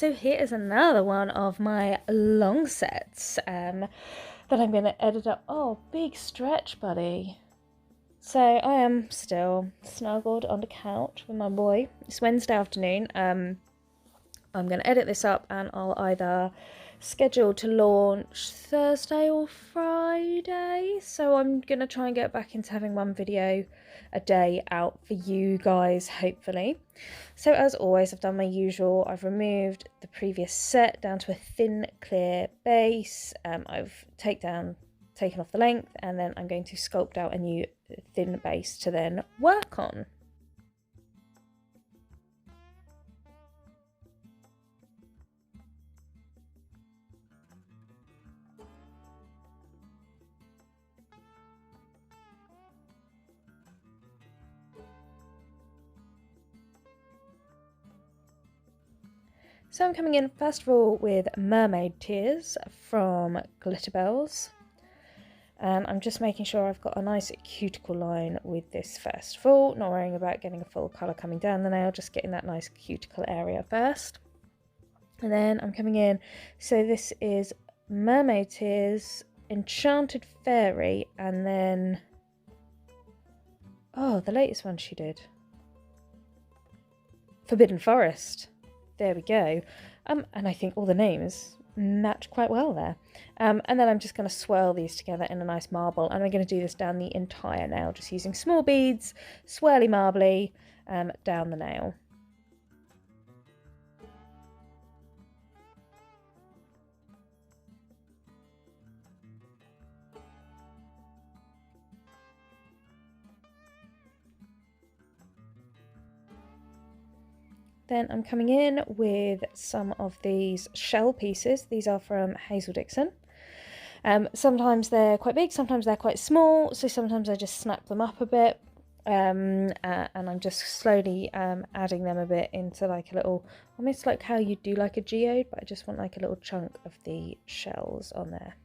so here is another one of my long sets that I'm going to edit up. Oh, big stretch, buddy. So I am still snuggled on the couch with my boy. It's Wednesday afternoon. I'm going to edit this up and I'll either schedule to launch Thursday or Friday. So I'm going to try and get back into having one video a day out for you guys, hopefully. So as always, I've done my usual. I've removed the previous set down to a thin, clear base. I've taken off the length, and then I'm going to sculpt out a new thin base to then work on. So I'm coming in first of all with Mermaid Tears from Glitterbels. And I'm just making sure I've got a nice cuticle line with this first of all, not worrying about getting a full colour coming down the nail, just getting that nice cuticle area first. And then I'm coming in, so this is Mermaid Tears, Enchanted Fairy, and then, oh, the latest one she did, Forbidden Forest. There we go. And I think all the names match quite well there. And then I'm just going to swirl these together in a nice marble, and I'm going to do this down the entire nail, just using small beads, swirly marbly, down the nail. Then I'm coming in with some of these shell pieces. These are from Hazel Dixon. Sometimes they're quite big, sometimes they're quite small, so sometimes I just snap them up a bit, and I'm just slowly adding them a bit into like a little, almost like how you do like a geode, but I just want like a little chunk of the shells on there.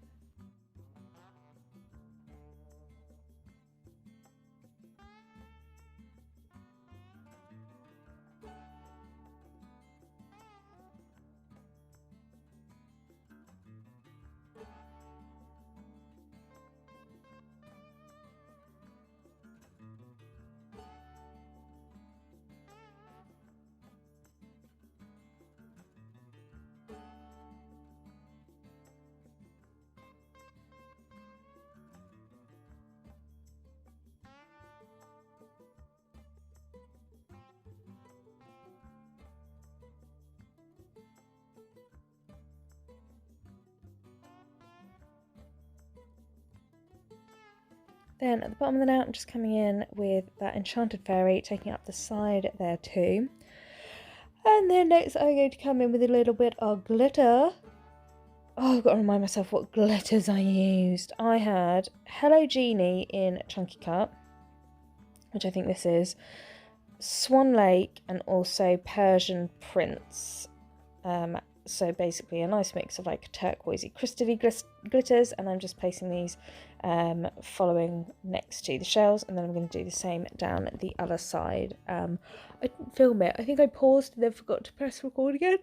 Then at the bottom of the nail, I'm just coming in with that Enchanted Fairy, taking up the side there too. And then next I'm going to come in with a little bit of glitter. Oh, I've got to remind myself what glitters I used. I had Hello Genie in Chunky Cut, which I think this is, Swan Lake, and also Persian Prince. So basically a nice mix of like turquoisey crystally glitters, and I'm just placing these following next to the shells, and then I'm going to do the same down the other side. I didn't film it. I think I paused and then forgot to press record again.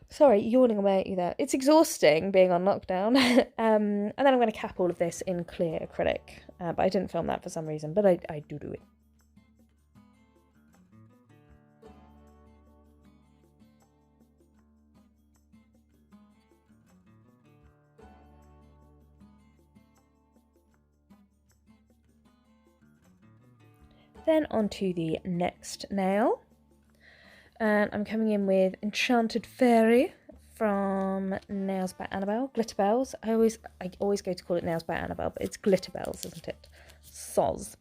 Sorry, yawning away at you there. It's exhausting being on lockdown. And then I'm going to cap all of this in clear acrylic, but I didn't film that for some reason, but I do it. Then onto the next nail, and I'm coming in with Enchanted Fairy from Nails by Annabelle, Glitterbels. I always go to call it Nails by Annabelle, but it's Glitterbels, isn't it? Soz.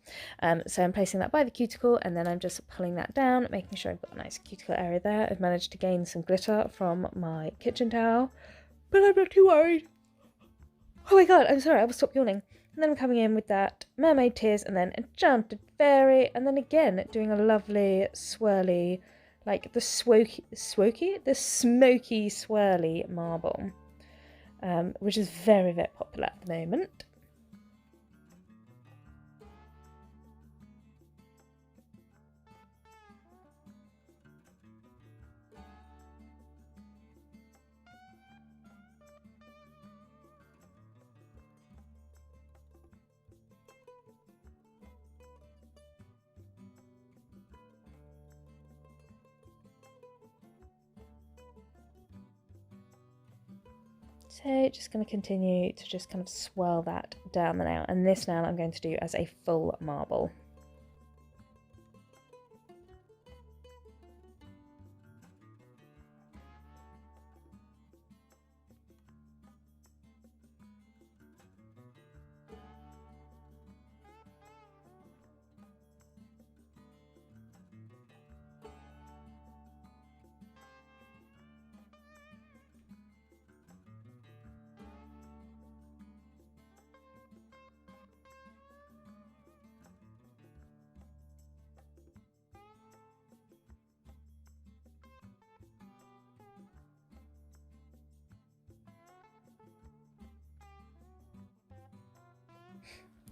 So I'm placing that by the cuticle, and then I'm just pulling that down, making sure I've got a nice cuticle area there. I've managed to gain some glitter from my kitchen towel, but I'm not too worried. Oh my god, I'm sorry, I will stop yawning. And then I'm coming in with that Mermaid Tears, and then Enchanted Fairy, and then again doing a lovely swirly, like the smoky swirly marble, which is very, very popular at the moment. So just going to continue to just kind of swirl that down the nail, and this nail I'm going to do as a full marble.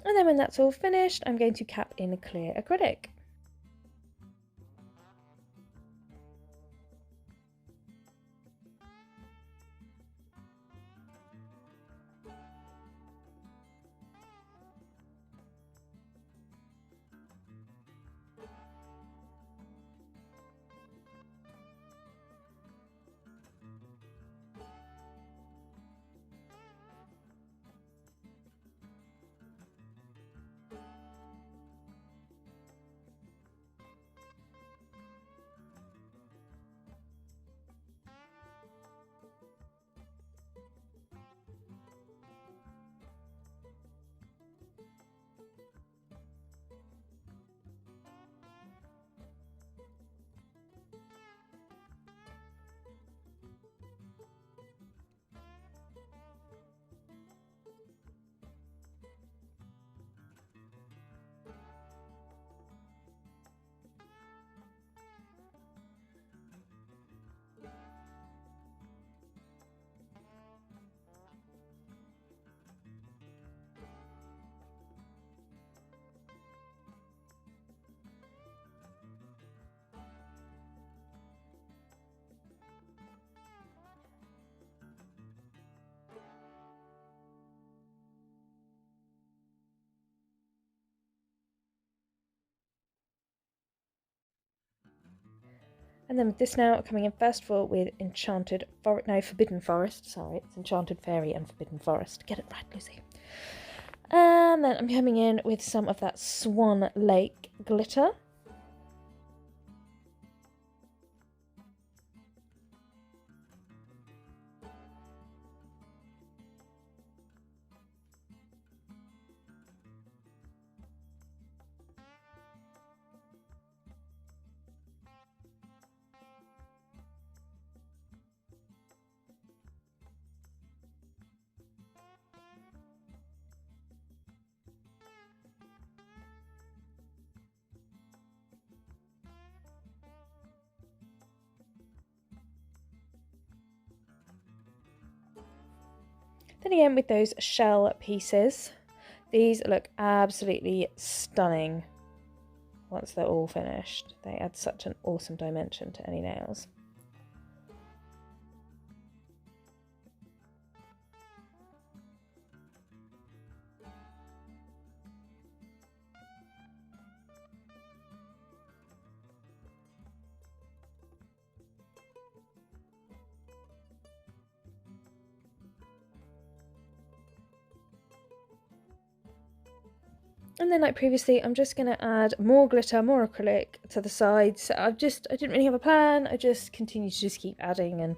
And then when that's all finished, I'm going to cap in clear acrylic. And then with this now, coming in first of all with Forbidden Forest. Sorry, it's Enchanted Fairy and Forbidden Forest. Get it right, Lucy. And then I'm coming in with some of that Swan Lake glitter. Then again with those shell pieces, these look absolutely stunning once they're all finished. They add such an awesome dimension to any nails. And then like previously, I'm just going to add more glitter, more acrylic to the sides. So I didn't really have a plan. I just continued to just keep adding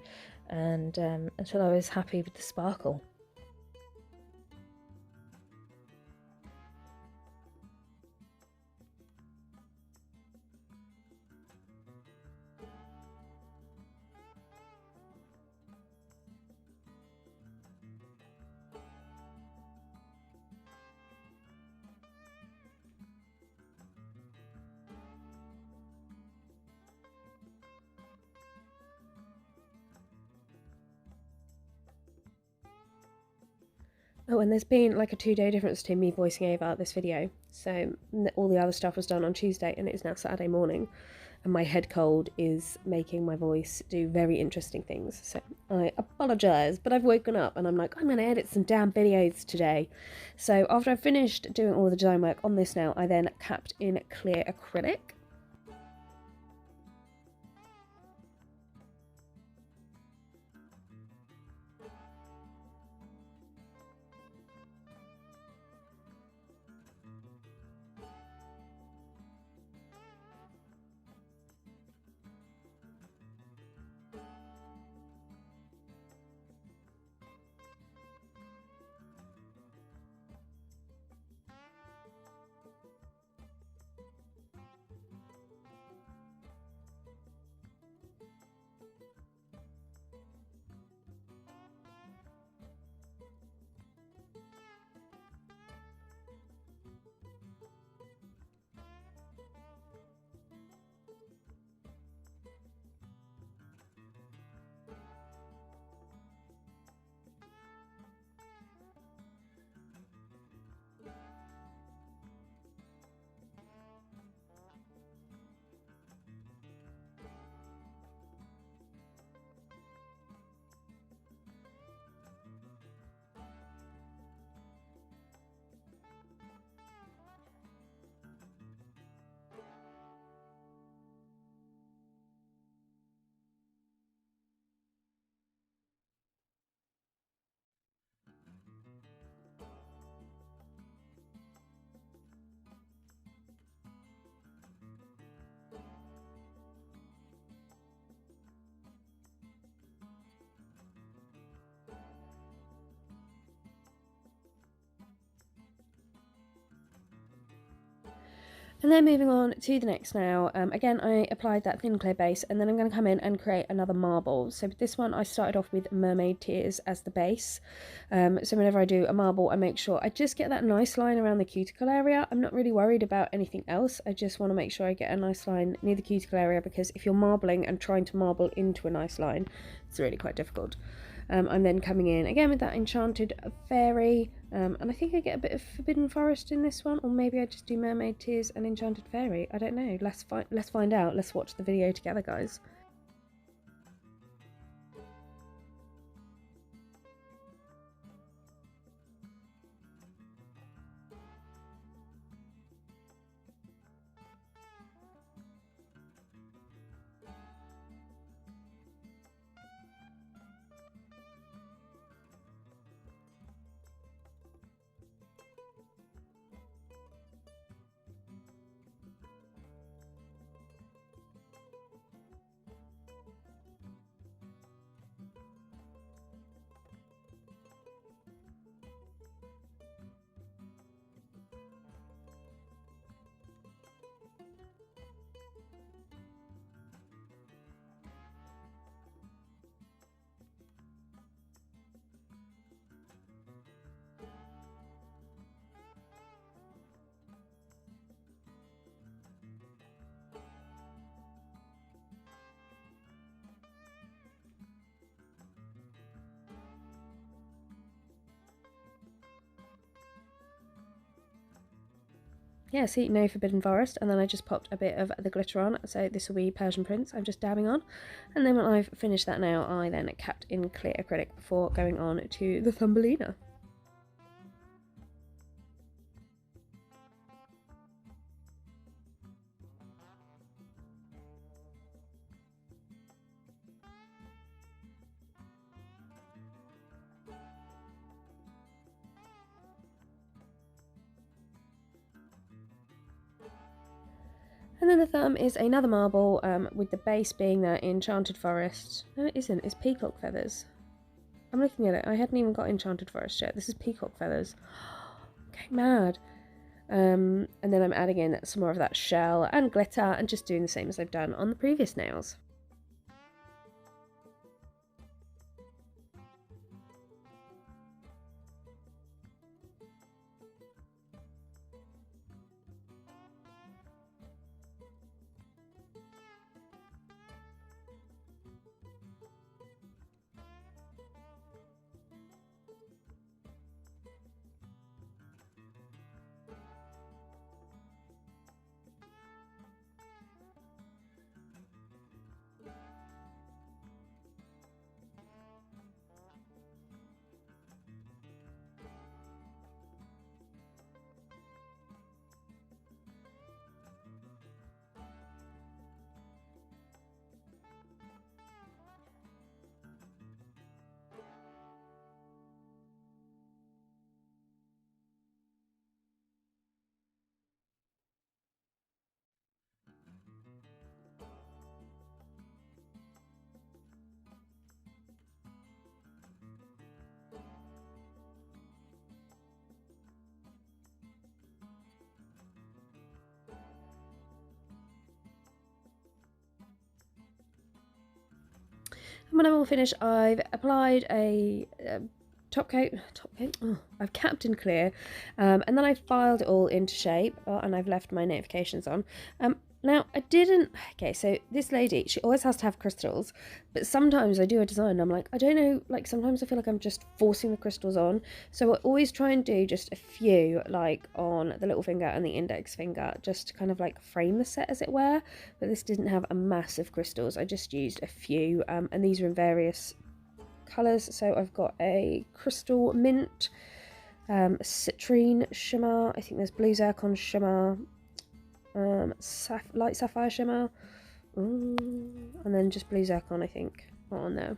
and until I was happy with the sparkle. Oh, and there's been like a 2-day difference between me voicing over this video. So all the other stuff was done on Tuesday and it is now Saturday morning. And my head cold is making my voice do very interesting things. So I apologise, but I've woken up and I'm like, I'm going to edit some damn videos today. So after I've finished doing all the design work on this now, I then capped in clear acrylic. And then moving on to the next now, again I applied that thin clear base, and then I'm going to come in and create another marble. So with this one I started off with Mermaid Tears as the base. So whenever I do a marble I make sure I just get that nice line around the cuticle area. I'm not really worried about anything else, I just want to make sure I get a nice line near the cuticle area, because if you're marbling and trying to marble into a nice line, it's really quite difficult. I'm then coming in again with that Enchanted Fairy, and I think I get a bit of Forbidden Forest in this one, or maybe I just do Mermaid Tears and Enchanted Fairy. I don't know. Let's find out. Let's watch the video together, guys. Yeah, see, no Forbidden Forest, and then I just popped a bit of the glitter on, so this will be Persian Prince I'm just dabbing on, and then when I've finished that now, I then capped in clear acrylic before going on to the Thumbelina. And then the thumb is another marble, with the base being that Enchanted Forest. No, it isn't. It's Peacock Feathers. I'm looking at it. I hadn't even got Enchanted Forest yet. This is Peacock Feathers. Okay, mad. And then I'm adding in some more of that shell and glitter and just doing the same as I've done on the previous nails. And when I'm all finished, I've applied a top coat, I've capped in clear, and then I've filed it all into shape, and I've left my notifications on. Now, I didn't... Okay, so this lady, she always has to have crystals, but sometimes I do a design and I'm like, I don't know, like sometimes I feel like I'm just forcing the crystals on, so I always try and do just a few, like on the little finger and the index finger, just to kind of like frame the set as it were, but this didn't have a massive crystals, I just used a few, and these are in various colours, so I've got a crystal mint, citrine shimmer, I think there's blue zircon shimmer, light sapphire shimmer, and then just blue zircon I think on there.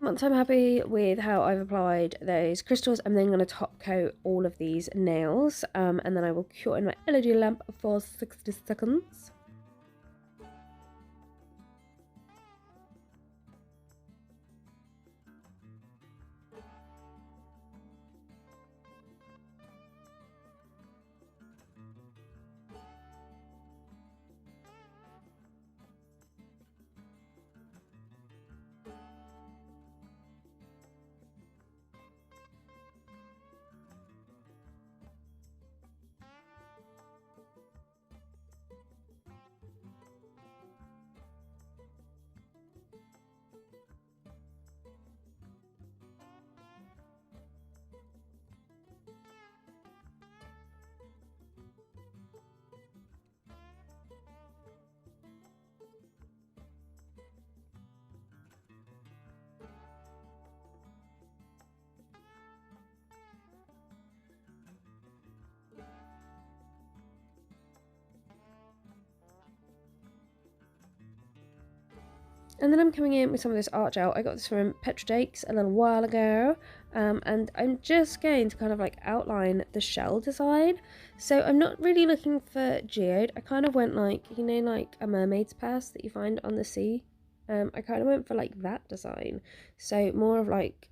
Once I'm happy with how I've applied those crystals, I'm then going to top coat all of these nails, and then I will cure in my LED lamp for 60 seconds. And then I'm coming in with some of this art gel. I got this from Petrojakes a little while ago, and I'm just going to kind of like outline the shell design. So I'm not really looking for geode. I kind of went like, you know, like a mermaid's purse that you find on the sea. I kind of went for like that design. So more of like,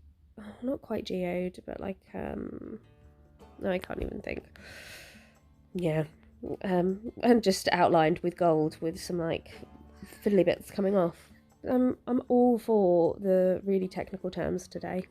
not quite geode, but like, no, I can't even think. Yeah, and just outlined with gold with some like fiddly bits coming off. I'm all for the really technical terms today.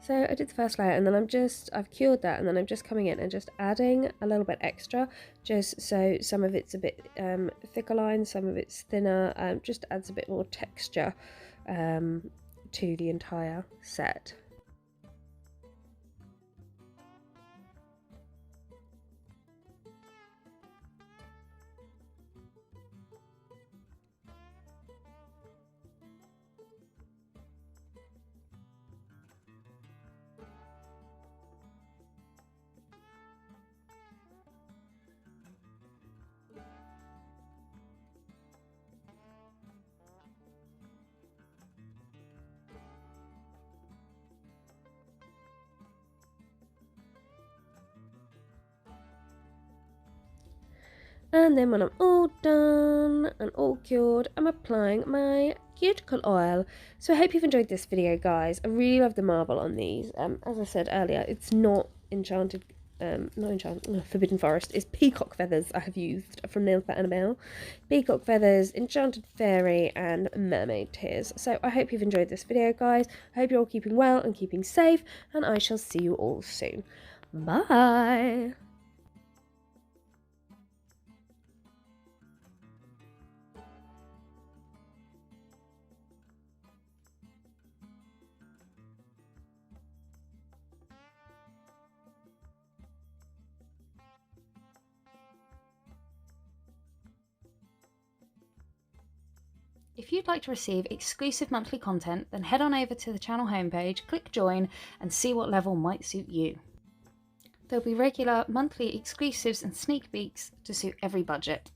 So I did the first layer and then I've cured that, and then I'm just coming in and just adding a little bit extra, just so some of it's a bit thicker line, some of it's thinner, just adds a bit more texture to the entire set. And then when I'm all done and all cured, I'm applying my cuticle oil. So I hope you've enjoyed this video, guys. I really love the marble on these. As I said earlier, it's not enchanted, Forbidden Forest. It's Peacock feathers I have used from Nails by Annabelle. Peacock feathers, Enchanted Fairy, and Mermaid tears. So I hope you've enjoyed this video, guys. I hope you're all keeping well and keeping safe, and I shall see you all soon. Bye! If you'd like to receive exclusive monthly content, then head on over to the channel homepage, click join, and see what level might suit you. There'll be regular monthly exclusives and sneak peeks to suit every budget.